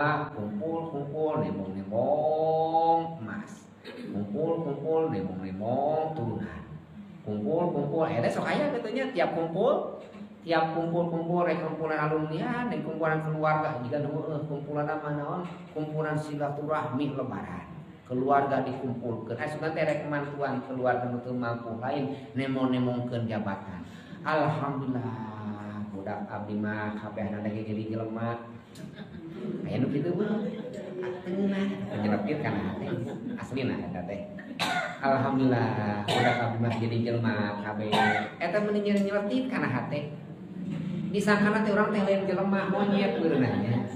kumpul nembong emas, kumpul nembong turunan, kumpul ada sok aya katanya tiap kumpul rek kumpulan alumni dan kumpulan keluarga jika kumpulan naon kumpulan silaturahmi lebaran keluarga dikumpulkan asunan teh rek mantuan keluarga teu mampu lain nemong-nemongkeun jabatan. Alhamdulillah budak abdi mah kabehna lagi jadi jelema aya nu kitu mah ateuna nyelepit kana hate aslina eta teh. Alhamdulillah budak abdi mah jadi jelema kabeh eta meni nyelepit kana hate disangkana teh urang teh lain jelema monyet beunanya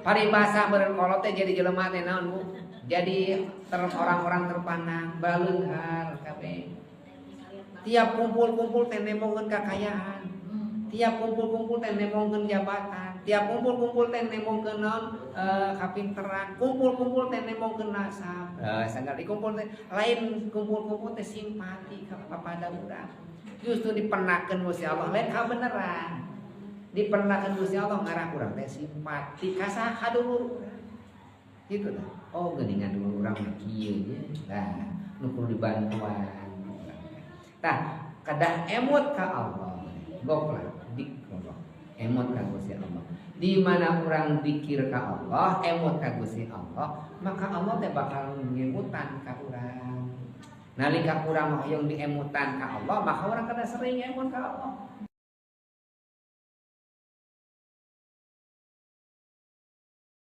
paribasa beureun kolot teh jadi jelema teh naon Bu jadi orang-orang terpandang baleunghar kabeh tiap kumpul teh nemongkeun kakayaan tiap kumpul teh nemongkeun jabatan tiap kumpul teh nemongkeun naon kapinteran kumpul teh nemongkeun nasab sanggar dikumpul teh lain kumpul teh simpati kepada urang justru dipernakeun Gusti Allah lain kabeneran dipernakeun Gusti Allah ngarah urang teh simpati ka saha dulur gitu dah. Oh geuningan dulur urang mah kieu nya lah nu kudu dibantuan tah kada emot ka Allah goklah dikrullah emot ka Gusti Allah di mana urang zikir ka Allah emot ka Gusti Allah maka Allah teh bakal ngemutan ka urang nalika urang hoyong diemutan ka Allah maka urang kada sering emot ka Allah